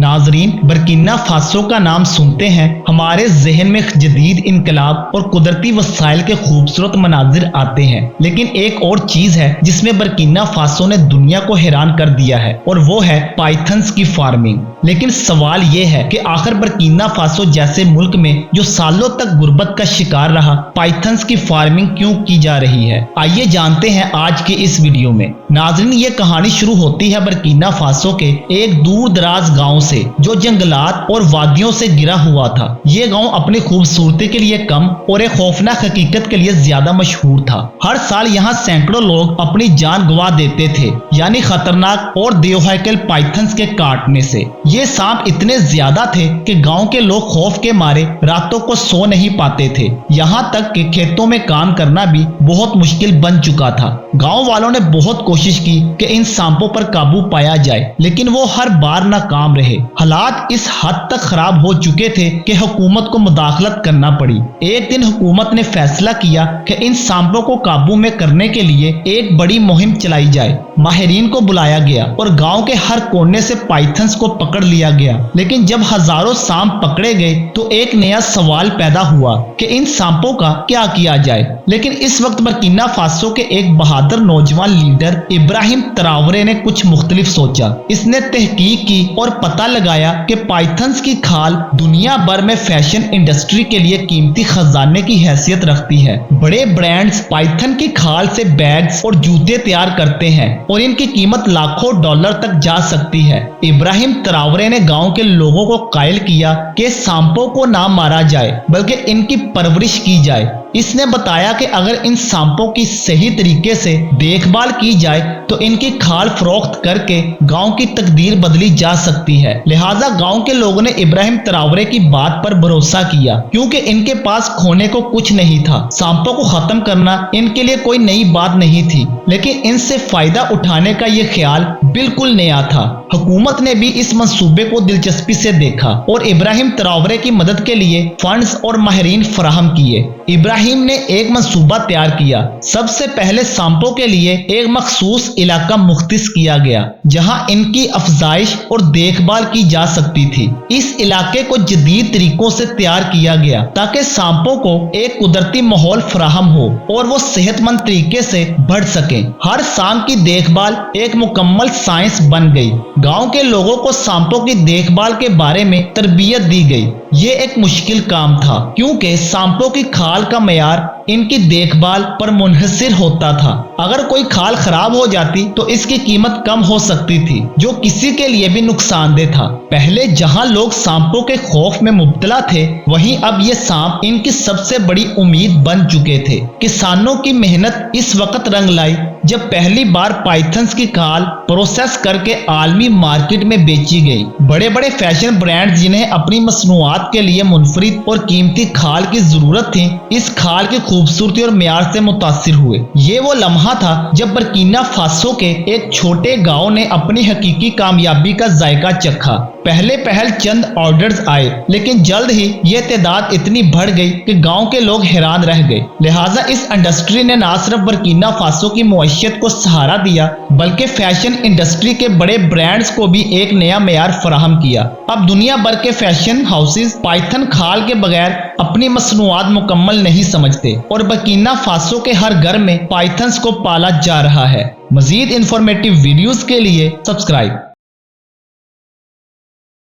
नाजरीन, Burkina Faso का नाम सुनते हैं हमारे जहन में जदीद इनकलाब और कुदरती वसाइल के खूबसूरत मनाजिर आते हैं, लेकिन एक और चीज है जिसमें बर्किना फासो ने दुनिया को हैरान कर दिया है और वो है पाइथन्स की फार्मिंग। लेकिन सवाल ये है कि आखिर बर्किना फासो जैसे मुल्क में जो सालों तक गुर्बत का शिकार रहा, पाइथन्स की फार्मिंग क्यों की जा रही है, आइए जानते हैं आज के इस वीडियो में। नाजरीन, ये कहानी शुरू होती है बर्किना फासो के एक दूर दराज गांव से जो जंगलात और वादियों से गिरा हुआ था। ये गांव अपनी खूबसूरती के लिए कम और एक खौफनाक हकीकत के लिए ज्यादा मशहूर था। हर साल यहाँ सैकड़ों लोग अपनी जान गंवा देते थे, यानी खतरनाक और देवहाइकल पाइथन्स के काटने से। ये सांप इतने ज्यादा थे कि गांव के लोग खौफ के मारे रातों को सो नहीं पाते थे। यहाँ तक कि खेतों में काम करना भी बहुत मुश्किल बन चुका था। गांव वालों ने बहुत कोशिश की कि इन सांपों पर काबू पाया जाए, लेकिन वो हर बार नाकाम रहे। हालात इस हद तक खराब हो चुके थे कि हुकूमत को मुदाखलत करना पड़ी। एक दिन हुकूमत ने फैसला किया कि इन सांपों को काबू में करने के लिए एक बड़ी मुहिम चलाई जाए। माहिरीन को बुलाया गया और गांव के हर कोने से पाइथन्स को पकड़ लिया गया। लेकिन जब हजारों सांप पकड़े गए तो एक नया सवाल पैदा हुआ कि इन सांपों का क्या किया जाए। लेकिन इस वक्त बर्किना फासो के एक बहादुर नौजवान लीडर इब्राहिम ट्रावरे ने कुछ मुख्तलिफ सोचा। इसने तहकीक की और पता लगाया कि पाइथन्स की खाल दुनिया भर में फैशन इंडस्ट्री के लिए कीमती खजाने की हैसियत रखती है। बड़े ब्रांड्स पाइथन की खाल से बैग्स और जूते तैयार करते हैं और इनकी कीमत लाखों डॉलर तक जा सकती है। इब्राहिम ट्रावरे ने गांव के लोगों को कायल किया कि सांपों को ना मारा जाए बल्कि इनकी परवरिश की जाए। इसने बताया कि अगर इन सांपों की सही तरीके से देखभाल की जाए तो इनकी खाल फरोख्त करके गांव की तकदीर बदली जा सकती है। लिहाजा गांव के लोगों ने इब्राहिम ट्रावरे की बात पर भरोसा किया, क्योंकि इनके पास खोने को कुछ नहीं था। सांपों को खत्म करना इनके लिए कोई नई बात नहीं थी, लेकिन इनसे फायदा उठाने का ये ख्याल बिल्कुल नया था। हुकूमत ने भी इस मंसूबे को दिलचस्पी से देखा और इब्राहिम ट्रावरे की मदद के लिए फंड्स और माहिरीन फराहम किए। इब्राहिम ने एक मंसूबा तैयार किया। सबसे पहले सांपों के लिए एक मखसूस इलाका मुख्तिस किया गया जहां इनकी अफजाइश और देखभाल की जा सकती थी। इस इलाके को जदीद तरीकों से तैयार किया गया ताकि सांपों को एक कुदरती माहौल फराहम हो और वो सेहतमंद तरीके से बढ़ सके। हर सांप की देखभाल एक मुकम्मल साइंस बन गई। गांव के लोगों को सांपों की देखभाल के बारे में तरबियत दी गई। ये एक मुश्किल काम था, क्योंकि सांपों की खाल का मयार इनकी देखभाल पर मुनहसिर होता था। अगर कोई खाल खराब हो जाती तो इसकी कीमत कम हो सकती थी, जो किसी के लिए भी नुकसानदेह था। पहले जहां लोग सांपों के खौफ में मुब्तला थे, वहीं अब ये सांप इनकी सबसे बड़ी उम्मीद बन चुके थे। किसानों की मेहनत इस वक्त रंग लाई जब पहली बार पाइथन्स की खाल प्रोसेस करके आलमी मार्केट में बेची गई। बड़े बड़े फैशन ब्रांड जिन्हें अपनी मसनूआत के लिए मुनफरिद और कीमती खाल की जरूरत थी, इस खाल की खूबसूरती और म्यार से मुतासिर हुए। ये वो लम्हा था जब बर्किना फासो के एक छोटे गांव ने अपनी हकीकी कामयाबी का जायका चखा। पहले पहल चंद ऑर्डर्स आए, लेकिन जल्द ही ये तादाद इतनी बढ़ गई कि गांव के लोग हैरान रह गए। लिहाजा इस इंडस्ट्री ने न सिर्फ बर्किना फासो की मुआशियत को सहारा दिया, बल्कि फैशन इंडस्ट्री के बड़े ब्रांड्स को भी एक नया मेयार फराहम किया। अब दुनिया भर के फैशन हाउसेस पाइथन खाल के बगैर अपनी मसनूआत मुकम्मल नहीं समझते और बर्किना फासो के हर घर में पाइथन्स को पाला जा रहा है। मजीद इंफॉर्मेटिव वीडियोस के लिए सब्सक्राइब।